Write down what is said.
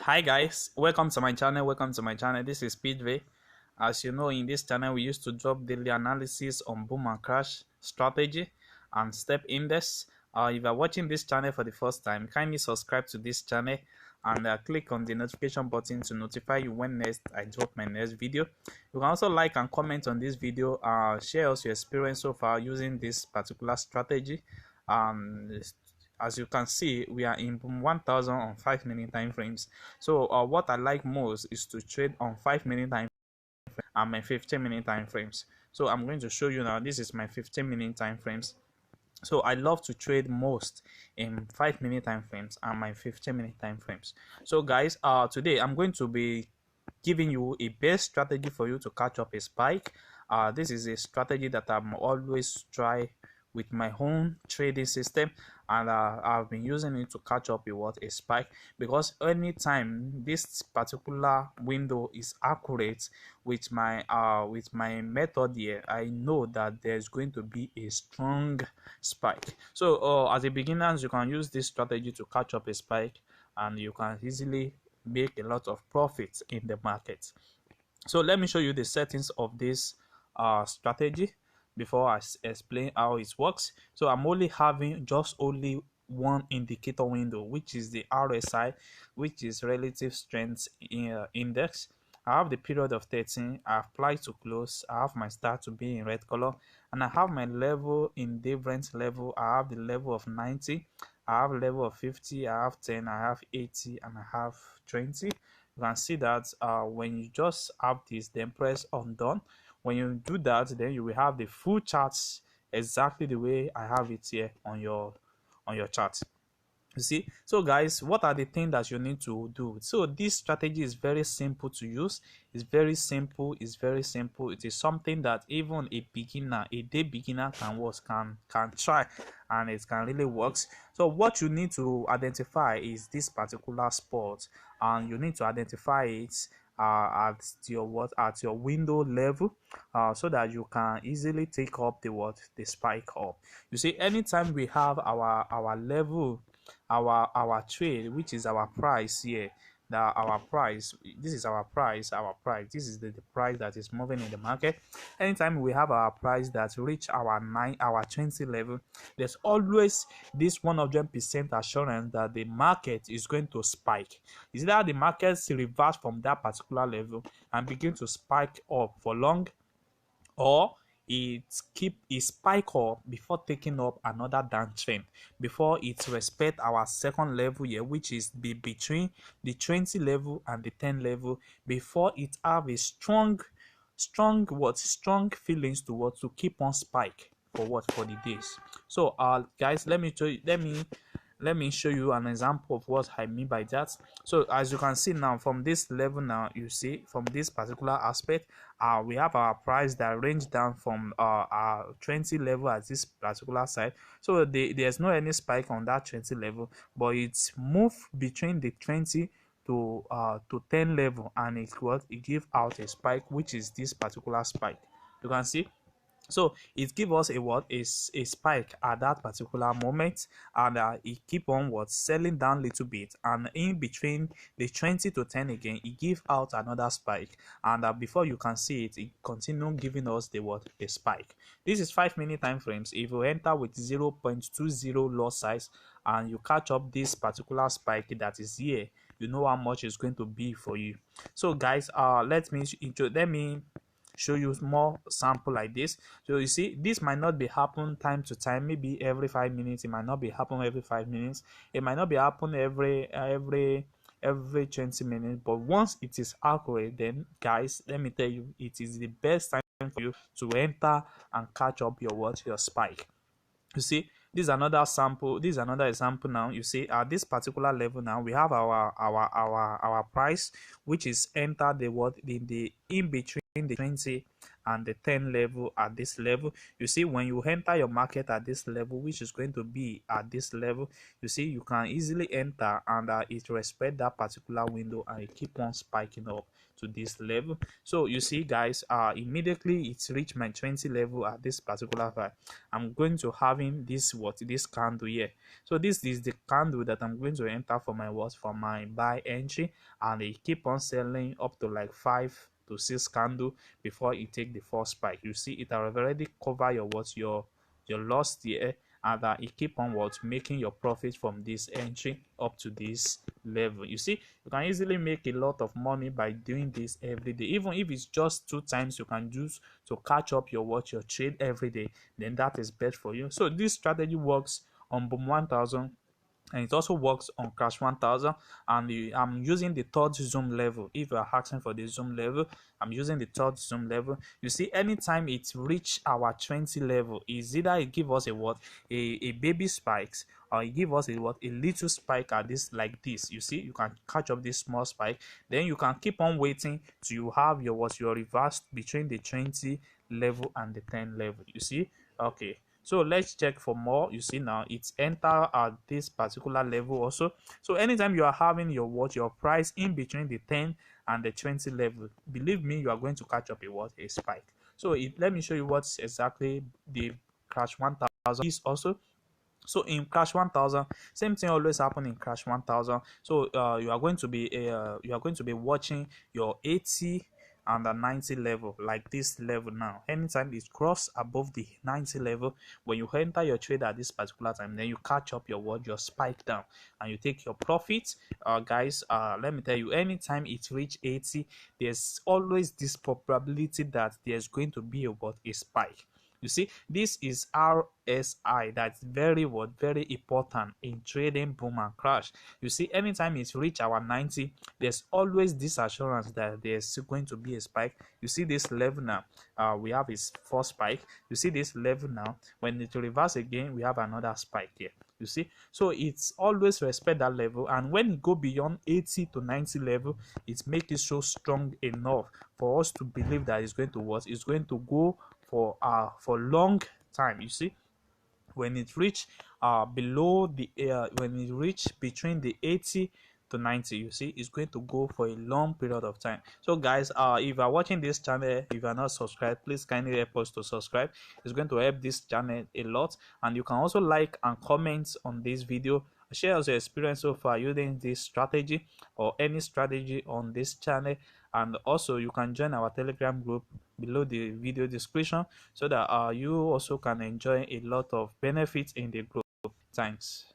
Hi guys, welcome to my channel. This is Speedway. As you know, in this channel we used to drop daily analysis on boom and crash strategy and step index. If you are watching this channel for the first time, kindly subscribe to this channel and click on the notification button to notify you when next I drop my next video. You can also like and comment on this video. Share us your experience so far using this particular strategy. As you can see, we are in 1000 on 5 minute time frames. So what I like most is to trade on 5 minute time and my 15 minute time frames. So I'm going to show you now. This is my 15 minute time frames. So I love to trade most in 5 minute time frames and my 15 minute time frames. So guys, today I'm going to be giving you a best strategy for you to catch up a spike. This is a strategy that I'm always try with my own trading system, and I've been using it to catch up a spike, because anytime this particular window is accurate with my method here, I know that there's going to be a strong spike. So as a beginner, you can use this strategy to catch up a spike, and you can easily make a lot of profits in the market. So let me show you the settings of this strategy before I explain how it works. So I'm only having just only one indicator window, which is the RSI, which is relative strength index. I have the period of 13. I apply to close. I have my start to be in red color, and I have my level in different level. I have the level of 90. I have level of 50. I have 10. I have 80, and I have 20. You can see that when you just have this, then press on done. When you do that, then you will have the full charts exactly the way I have it here on your chart. You see, so guys, what are the things that you need to do? So this strategy is very simple to use. It's very simple. It is something that even a day beginner can try, and it can really works. So what you need to identify is this particular spot, and you need to identify it at your window level, so that you can easily take up the spike up. You see, anytime we have our level, our trade, which is our price here, that our price, this is our price, this is the price that is moving in the market. Anytime we have our price that reach our 20 level, there's always this 100% assurance that the market is going to spike. Is that the market reverse from that particular level and begin to spike up for long, or it spike up before taking up another downtrend, before it respect our second level here, which is between the 20 level and the 10 level, before it have a strong feelings to keep on spike for the days. So guys, let me show you an example of what I mean by that. So as you can see now, from this level, now you see from this particular aspect, we have our price that range down from our 20 level at this particular side. So there's no any spike on that 20 level, but it's moved between the 20 to 10 level, and it give out a spike, which is this particular spike. You can see. So it give us a spike at that particular moment, and it keep on selling down a little bit, and in between the 20 to 10 again, it give out another spike, and before you can see it, it continue giving us the spike. This is 5 minute time frames. If you enter with 0.20 loss size and you catch up this particular spike that is here, you know how much it's going to be for you. So guys, let me show you more sample like this. So you see, this might not be happen time to time, maybe every 5 minutes. It might not be happen every 5 minutes. It might not be happen every 20 minutes. But once it is accurate, then guys, let me tell you, it is the best time for you to enter and catch up your spike. You see, this is another sample. This is another example. Now you see, at this particular level, now we have our price, which is entered in between the 20 and the 10 level at this level. You see, when you enter your market at this level, which is going to be at this level, you see you can easily enter, and it respect that particular window, and it keep on spiking up to this level. So you see guys, immediately it's reached my 20 level at this particular time. I'm going to having this candle here. So this is the candle that I'm going to enter for my for my buy entry, and it keep on selling up to like 5 to 6 candle before it take the first spike. You see it have already cover your loss here, and it keep on making your profit from this entry up to this level. You see, you can easily make a lot of money by doing this every day. Even if it's just 2 times you can use to catch up your trade every day, then that is best for you. So this strategy works on boom 1000, and it also works on crash 1000. And I'm using the third zoom level. If you are asking for the zoom level, I'm using the third zoom level. You see, anytime it reach our 20 level, is either it give us a baby spikes, or it give us a little spike at this, like this. You see, you can catch up this small spike, then you can keep on waiting till you have your reverse between the 20 level and the 10 level. You see, okay. So let's check for more. You see, now it's enter at this particular level also. So anytime you are having your price in between the 10 and the 20 level, believe me, you are going to catch up a spike. So let me show you what's exactly the crash 1000 is also. So in crash 1000, same thing always happen in crash 1000. So you are going to be watching your 80 and the 90 level, like this level. Now anytime it cross above the 90 level, when you enter your trade at this particular time, then you catch up your spike down, and you take your profits. Guys, let me tell you, anytime it reach 80, there's always this probability that there's going to be a spike. You see, this is RSI. That's very important in trading boom and crash. You see, anytime it's reach our 90, there's always this assurance that there's going to be a spike. You see this level now, we have its first spike. You see this level now, when it reverse again, we have another spike here. You see, so it's always respect that level, and when it go beyond 80 to 90 level, it makes it so strong enough for us to believe that it's going to work. It's going to go for long time. You see, when it reach below the when it reach between the 80 to 90, you see it's going to go for a long period of time. So guys, if you are watching this channel, if you are not subscribed, please kindly help us to subscribe. It's going to help this channel a lot. And you can also like and comment on this video, share your experience so far using this strategy or any strategy on this channel. And also you can join our Telegram group below the video description, so that you also can enjoy a lot of benefits in the group. Thanks.